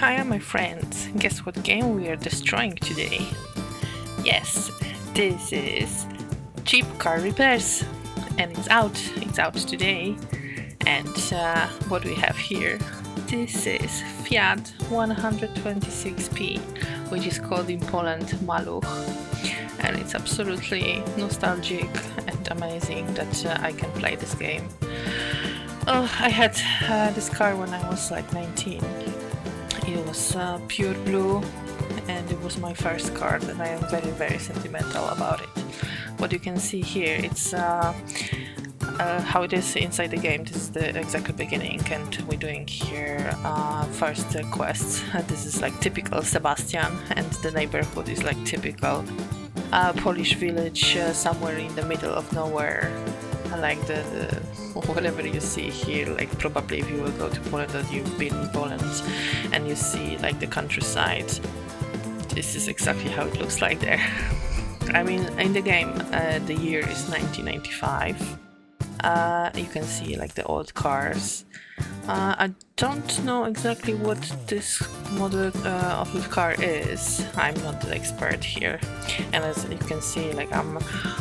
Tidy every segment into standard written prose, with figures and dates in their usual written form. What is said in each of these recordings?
Hiya my friends, guess what game we are destroying today? Yes, this is Cheap Car Repairs, and it's out today. And what we have here, this is Fiat 126P, which is called in Poland Maluch, and it's absolutely nostalgic and amazing that I can play this game. Oh, I had this car when I was like 19. It was pure blue, and it was my first car, and I am very, very sentimental about it. What you can see here, it's how it is inside the game. This is the exact beginning, and we're doing here first quests. This is like typical Sebastian, and the neighborhood is like typical Polish village somewhere in the middle of nowhere. Like the whatever you see here, like probably if you will go to Poland or you've been in Poland and you see like the countryside, this is exactly how it looks like there. I mean, in the game the year is 1995. You can see like the old cars. I don't know exactly what this model of the car is. I'm not the expert here, and as you can see, like I'm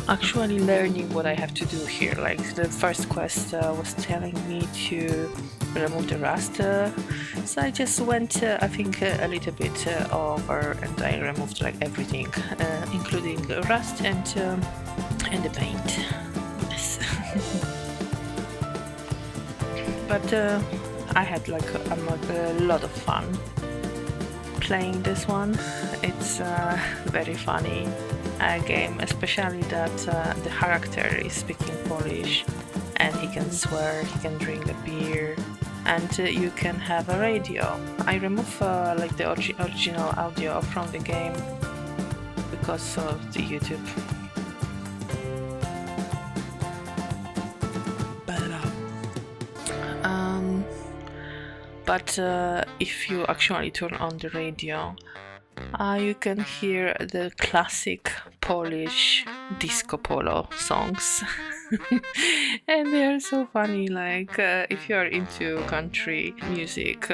actually learning what I have to do here. Like the first quest was telling me to remove the rust, so I just went I think a little bit over, and I removed like everything, including the rust and the paint. Yes. But I had like a lot of fun playing this one. It's a very funny game, especially that the character is speaking Polish, and he can swear, he can drink a beer, and you can have a radio. I remove like the original audio from the game because of the YouTube. But if you actually turn on the radio, you can hear the classic Polish disco polo songs. And they are so funny. Like if you are into country music,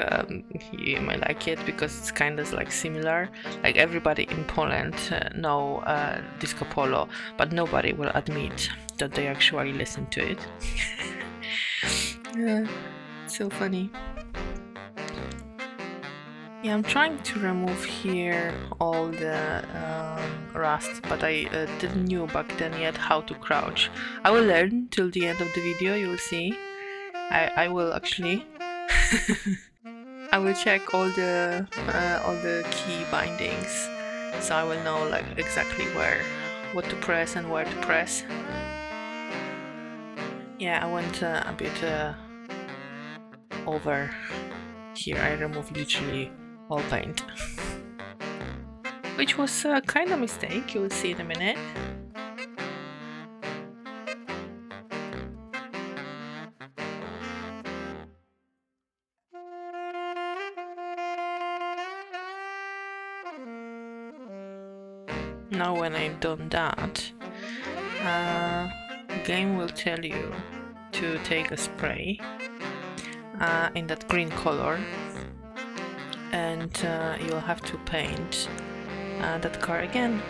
you might like it because it's kind of like similar. Like everybody in Poland know disco polo, but nobody will admit that they actually listen to it. Yeah, so funny. Yeah, I'm trying to remove here all the rust, but I didn't know back then yet how to crouch. I will learn till the end of the video, you will see. I will actually I will check all the key bindings, so I will know like exactly what to press and where to press. Yeah, I went a bit over here. I removed literally all paint, which was a kind of mistake, you will see in a minute. Now when I've done that, the game will tell you to take a spray in that green color, and you'll have to paint that car again.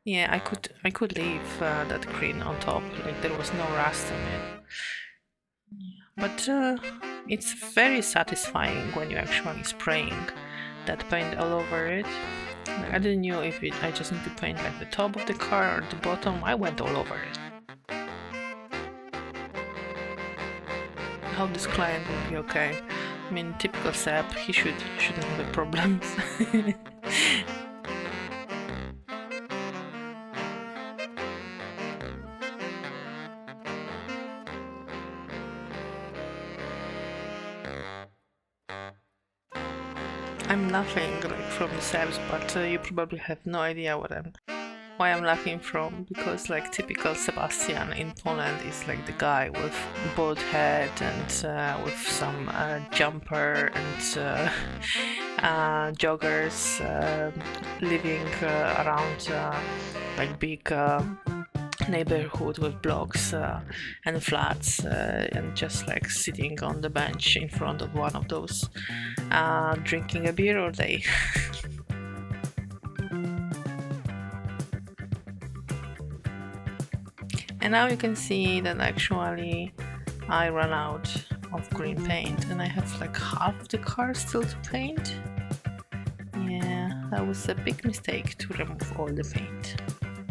Yeah, I could leave that green on top, like there was no rust on it. But it's very satisfying when you're actually spraying that paint all over it. Like, I didn't know if I just need to paint like the top of the car or the bottom. I went all over it. I hope this client will be okay. I mean, typical Seb, he shouldn't have any problems. I'm laughing like from the Sebs, but you probably have no idea why I'm laughing from, because like typical Sebastian in Poland is like the guy with bald head and with some jumper and joggers living around like big neighborhood with blocks and flats, and just like sitting on the bench in front of one of those, drinking a beer all day. And now you can see that actually I ran out of green paint and I have like half the car still to paint. Yeah, that was a big mistake to remove all the paint.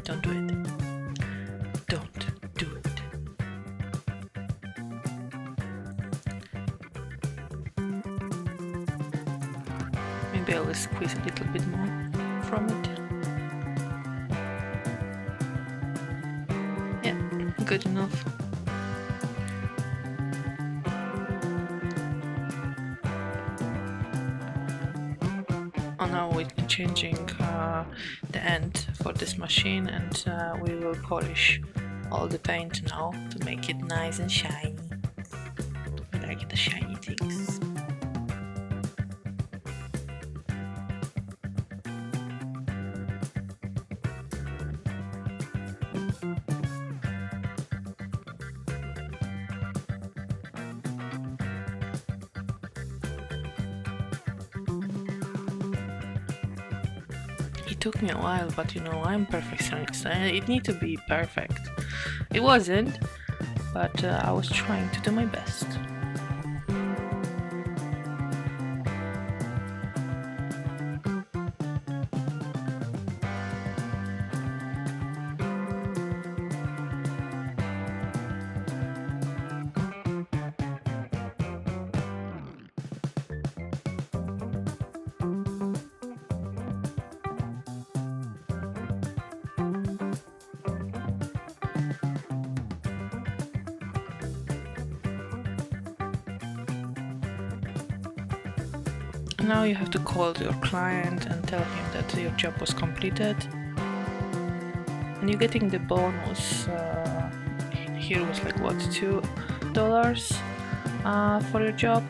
Don't do it. Don't do it. Maybe I will squeeze a little bit more from it. Yeah, good enough. Now we're changing the end for this machine, and we will polish all the paint now to make it nice and shiny. I like the shiny things. It took me a while, but you know, I'm perfectionist. It need to be perfect. It wasn't, but I was trying to do my best. Now you have to call your client and tell him that your job was completed, and you're getting the bonus. Here was like what, $2 for your job.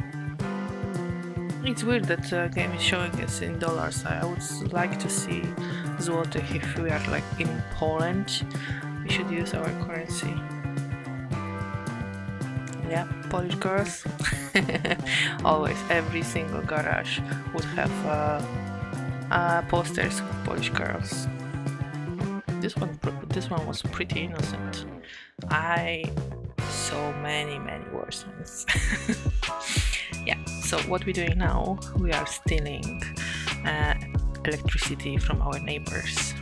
It's weird that the game is showing us in dollars. I would like to see złotych. If we are like in Poland, we should use our currency. Yeah, Polish girls. Always, every single garage would have posters of Polish girls. This one was pretty innocent. I saw many worse ones. Yeah. So what we're doing now, we are stealing electricity from our neighbors.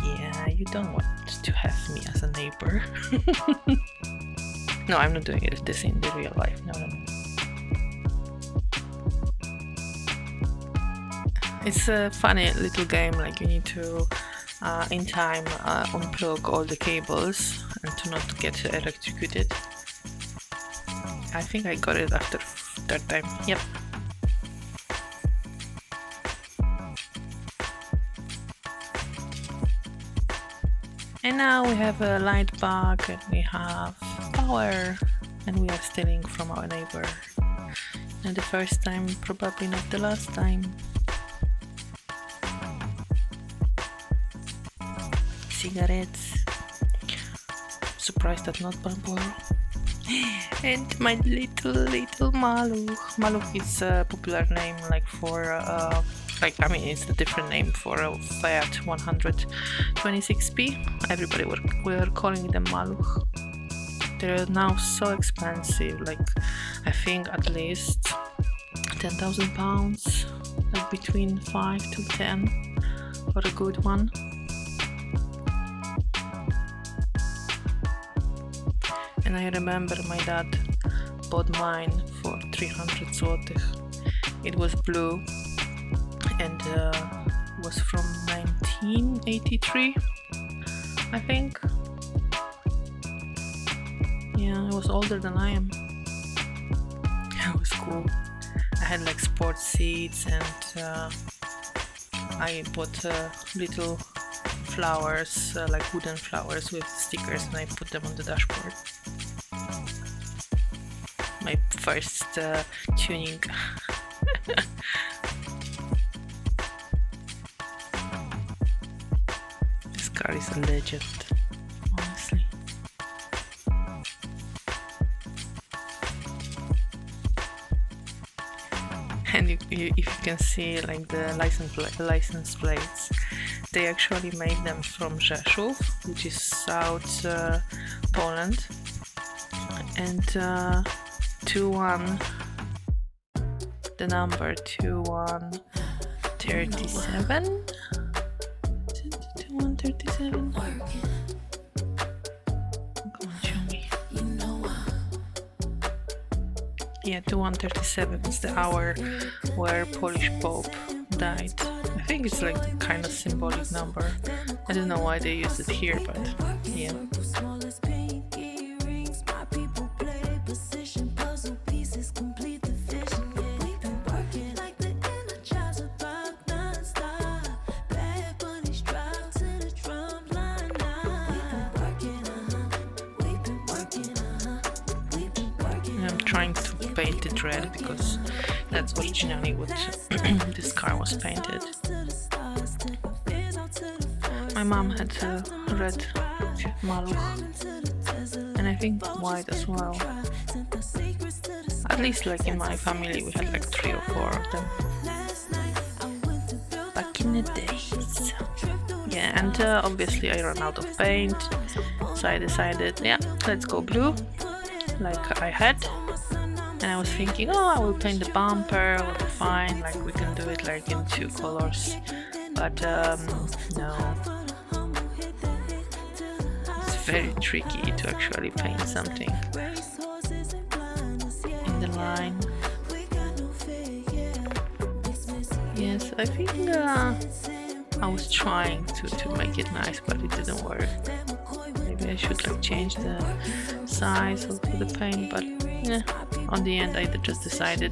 Yeah, you don't want to have me as a neighbor. No, I'm not doing this in the real life. No. It's a funny little game, like you need to in time unplug all the cables and to not get electrocuted. I think I got it after third time. Yep. And now we have a light bug and we have power, and we are stealing from our neighbor. And the first time, probably not the last time. Cigarettes. Surprised that not Marlboro. And my little Maluch. Maluch is a popular name, like for it's the different name for a Fiat 126p. Everybody were calling them Maluch. They're now so expensive, like I think at least £10,000, like between 5 to 10 for a good one. And I remember my dad bought mine for 300 złotych. It was blue and was from 1983, I think. Yeah, it was older than I am. It was cool. I had like sports seats, and I bought little flowers, like wooden flowers with stickers, and I put them on the dashboard. My first tuning. This car is a legend, honestly. And if you can see like the license plates, they actually made them from Rzeszów, which is South Poland, and 21, the number 2137. 2137. Come on, show me. Yeah, 2137 is the hour where Polish Pope died. I think it's like the kind of symbolic number. I don't know why they use it here, but yeah. I'm trying to paint it red because that's originally what this car was painted. My mom had a red Maluch, and I think white as well. At least like in my family we had like 3 or 4 of them back in the days. Yeah, and obviously I ran out of paint, so I decided, yeah, let's go blue, like I had. And I was thinking, oh, I will paint the bumper, it will be fine, like we can do it like in 2 colors. But no. It's very tricky to actually paint something in the line. Yes, I think I was trying to make it nice, but it didn't work. Maybe I should like change the size of the paint, but yeah, on the end I just decided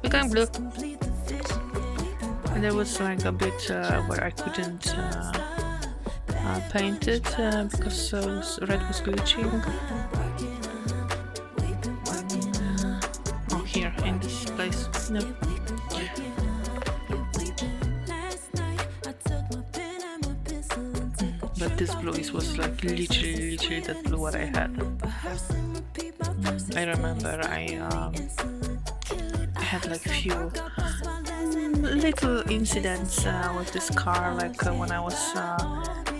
we're going blue. And there was like a bit where I couldn't paint it because red was glitching. Oh, here in this place. No. But this blue was like literally that blue what I had. I remember I had like few little incidents with this car, like when I was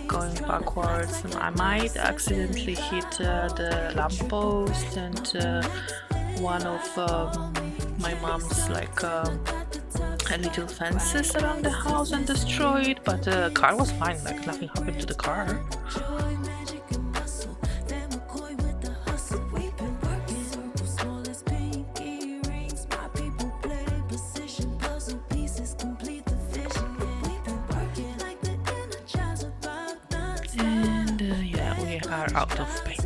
going backwards, and I might accidentally hit the lamppost and one of my mom's like little fences around the house and destroy it, but the car was fine, like nothing happened to the car. And yeah, we are out of paint.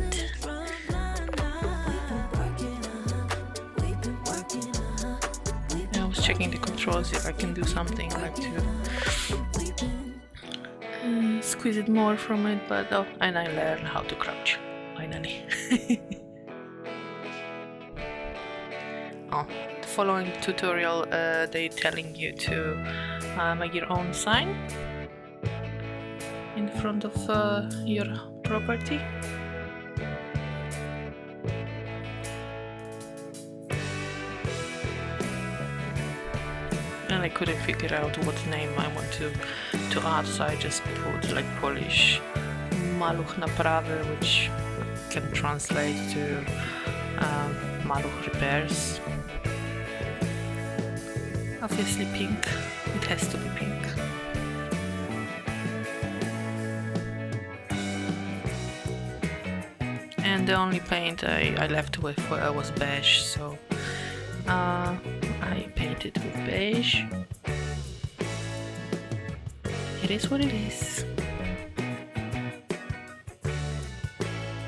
Checking the controls if I can do something like to squeeze it more from it, but oh, and I learned how to crouch finally. Oh, the following tutorial they telling you to make your own sign in front of your property. And I couldn't figure out what name I want to add, so I just put like Polish Maluch Naprawy, which can translate to Maluch Repairs. Obviously pink, it has to be pink. And the only paint I left with was beige, so I painted with beige. It is what it is.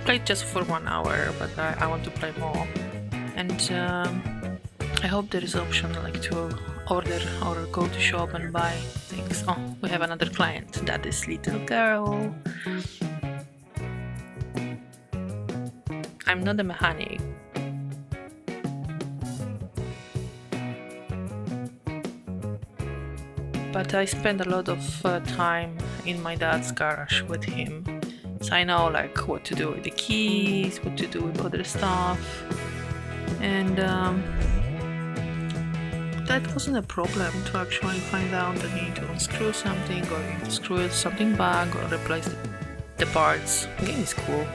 Played just for 1 hour, but I want to play more. And I hope there is option like to order or go to shop and buy things. Oh, we have another client. That is little girl. I'm not a mechanic. But I spend a lot of time in my dad's garage with him, so I know like what to do with the keys, what to do with other stuff, and that wasn't a problem to actually find out that you need to unscrew something, or you need to screw something back, or replace the parts. The game is cool.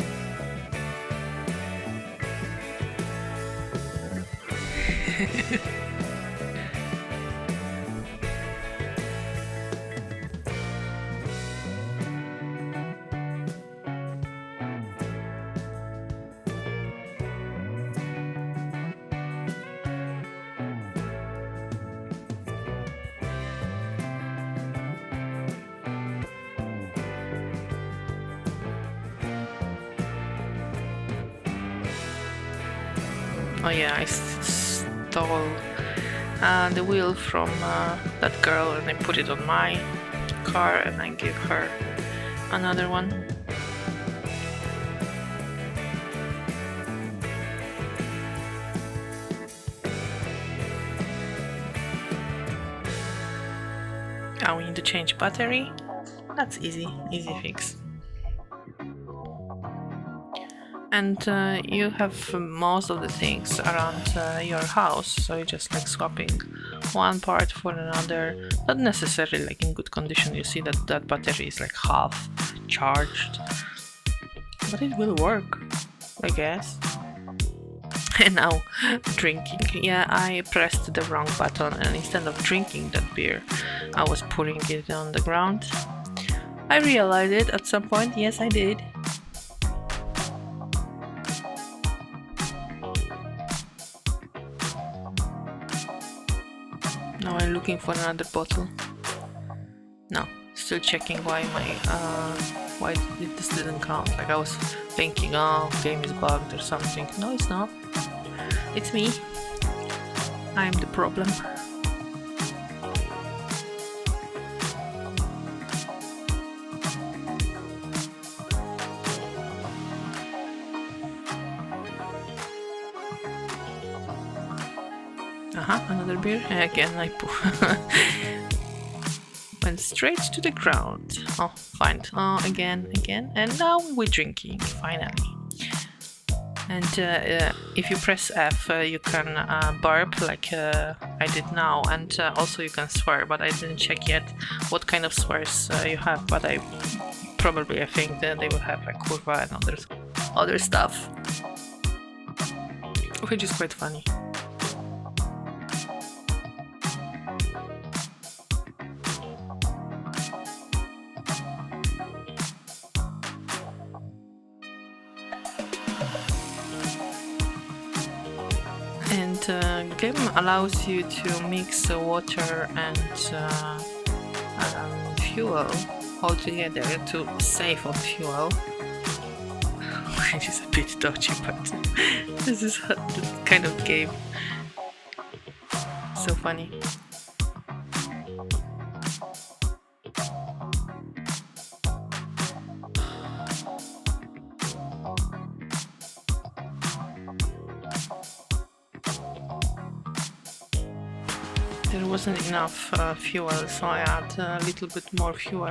Oh yeah, I stole the wheel from that girl, and I put it on my car, and I gave her another one. Oh, we need to change battery. That's easy fix. And you have most of the things around your house, so you're just like swapping one part for another, not necessarily like in good condition. You see that battery is like half charged, but it will work, I guess. And now drinking. Yeah, I pressed the wrong button, and instead of drinking that beer, I was putting it on the ground. I realized it at some point. Yes, I did. Now I'm looking for another bottle. No, still checking why this didn't count. Like I was thinking, oh, game is bugged or something. No, it's not. It's me. I'm the problem. Another beer. Again, I went straight to the ground. Oh, fine. Oh, again, and now we're drinking finally. And if you press F, you can burp like I did now, and also you can swear. But I didn't check yet what kind of swears you have. But I think that they will have like kurva and other stuff, which is quite funny. And game allows you to mix water and fuel all together to save on fuel, which is a bit dodgy, but this is the kind of game. So funny. There wasn't enough fuel, so I add a little bit more fuel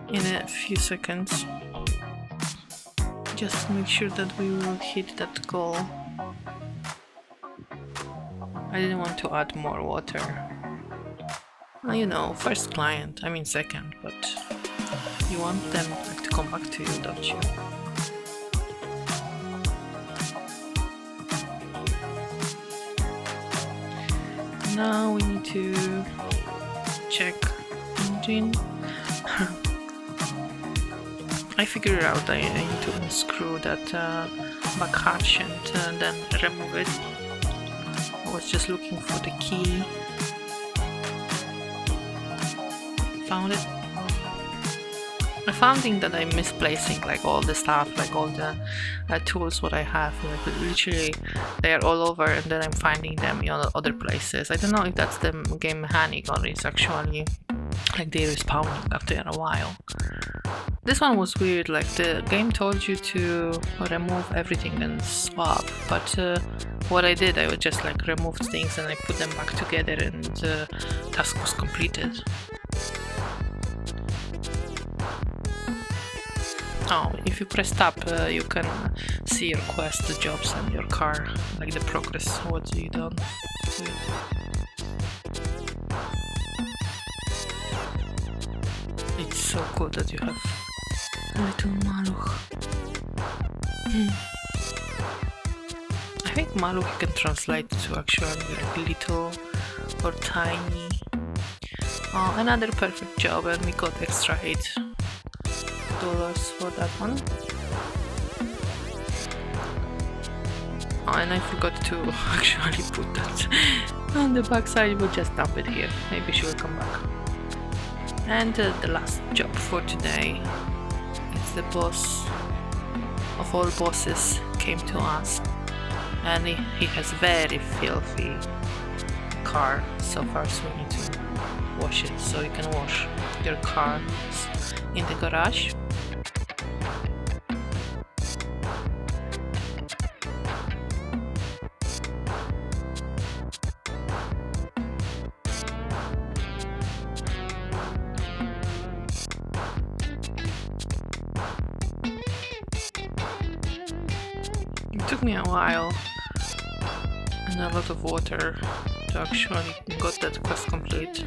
in a few seconds, just to make sure that we will hit that goal. I didn't want to add more water. Well, you know, first client, I mean second, but you want them like to come back to you, don't you? Now we need to check engine. I figured out I need to unscrew that back hatch and then remove it. I was just looking for the key. Found it. I found that I'm misplacing like all the stuff, like all the tools what I have. Like literally, they are all over, and then I'm finding them in other places. I don't know if that's the game mechanic or it's actually like they respawning after a while. This one was weird. Like the game told you to remove everything and swap, but what I did, I would just like remove things and I put them back together, and the task was completed. Oh, if you press tab, you can see your quest, the jobs, and your car, like the progress, what you done to it. It's so cool that you have a little Maluch. I think Maluch you can translate to actually like little or tiny. Another perfect job, and we got extra $8 for that one. And I forgot to actually put that on the back side. We'll just dump it here. Maybe she will come back. And the last job for today is the boss of all bosses came to us, and he has very filthy car so far, so we need to wash it. So you can wash your car in the garage. It took me a while and a lot of water to actually got that quest complete.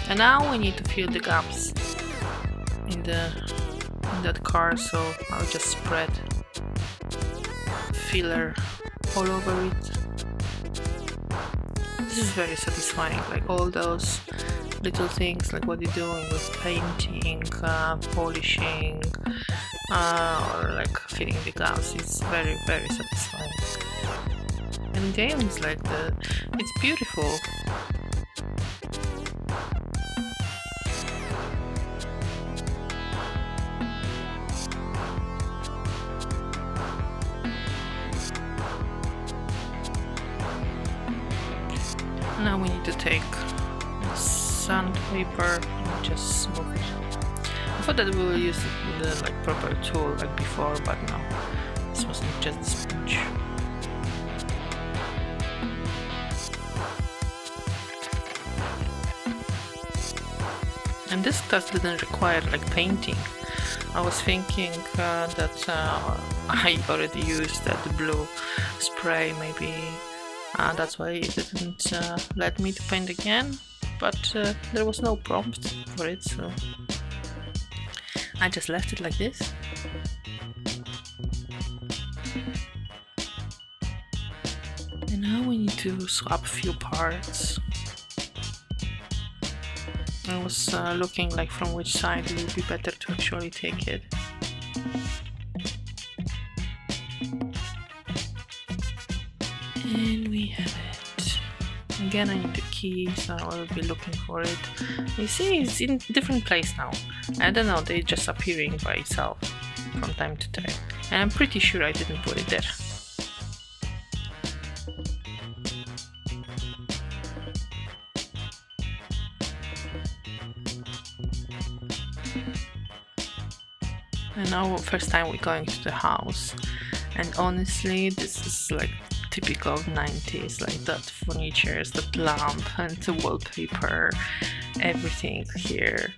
And now we need to fill the gaps in that car, so I'll just spread filler all over it. This is very satisfying, like all those little things, like what you're doing with painting, polishing, or like filling the gaps. It's very, very satisfying. And games like that, it's beautiful. Now we need to take sandpaper and just smooth it. I thought that we will use the like proper tool like before, but no, this wasn't just a sponge. And this task didn't require like painting. I was thinking that I already used the blue spray, maybe that's why it didn't let me to paint again, but there was no prompt for it, so I just left it like this. And now we need to swap a few parts. I was looking like from which side it would be better to actually take it. And we have it. Again, I need the key, so I will be looking for it. You see, it's in a different place now. I don't know, they're just appearing by itself from time to time. And I'm pretty sure I didn't put it there. And now, first time we're going to the house. And honestly, this is like typical 90s, like that furniture, that lamp and the wallpaper, everything here.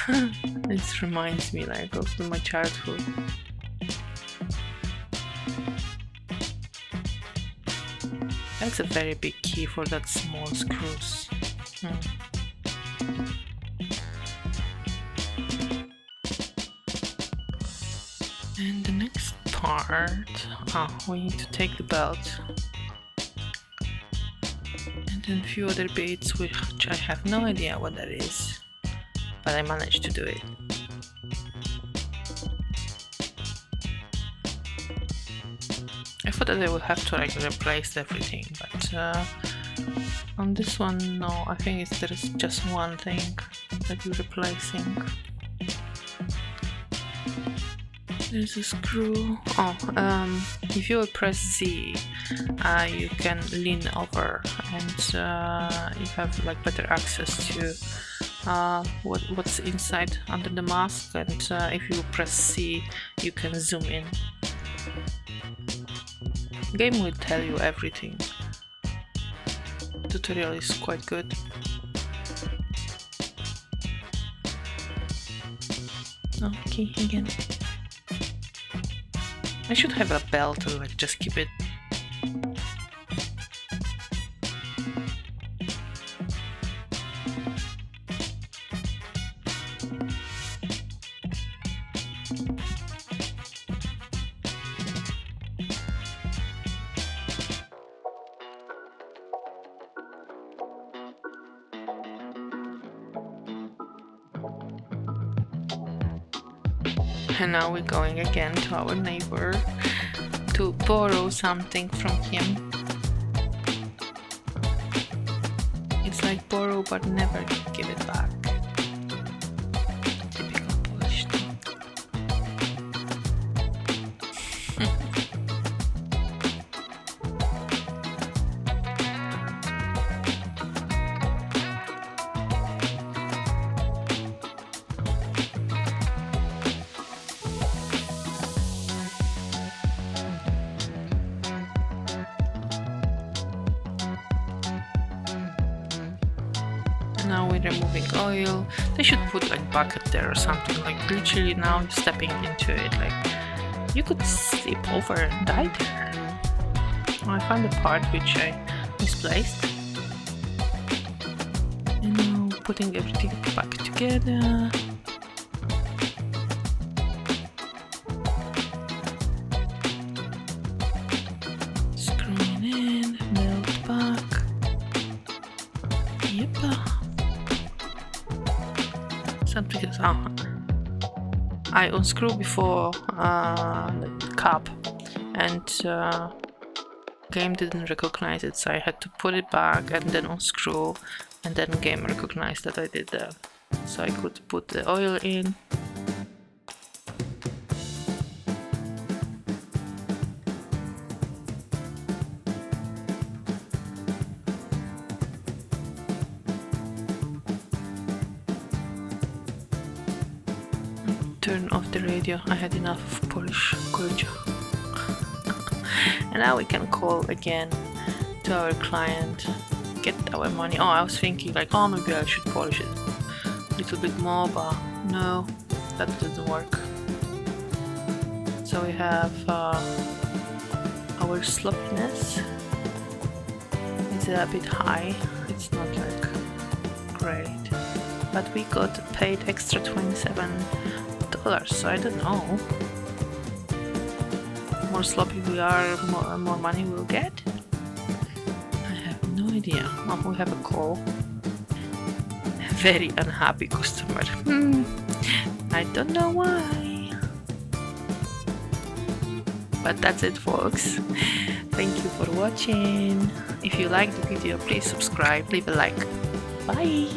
It reminds me like of my childhood. That's a very big key for that small screws. And the next part, we need to take the belt and then a few other bits which I have no idea what that is, but I managed to do it. I thought that I would have to like replace everything, but on this one, no, I think there's just one thing that you're replacing. There's a screw. If you will press Z, you can lean over and you have like better access to what's inside under the mask, and if you press C, you can zoom in. The game will tell you everything. The tutorial is quite good. Okay, again. I should have a belt to like just keep it. And now we're going again to our neighbor to borrow something from him. It's like borrow but never give it back. Typical Polish thing. Now we're removing oil. They should put like bucket there or something, like literally now you're stepping into it, like you could slip over and die there. I found a part which I misplaced. And now putting everything back together. Screwing in, melt back. Yep. Something else. I unscrew before the cap, and game didn't recognize it, so I had to put it back and then unscrew, and then game recognized that I did that, so I could put the oil in. Turn off the radio. I had enough of Polish culture. And now we can call again to our client, get our money. Oh, I was thinking like, oh, maybe I should polish it a little bit more, but no, that doesn't work. So we have our sloppiness is a bit high. It's not like great, but we got paid extra $27. So I don't know. More sloppy we are, more money we'll get. I have no idea. Oh, we have a call. Very unhappy customer. I don't know why. But that's it, folks. Thank you for watching. If you liked the video, please subscribe, leave a like. Bye.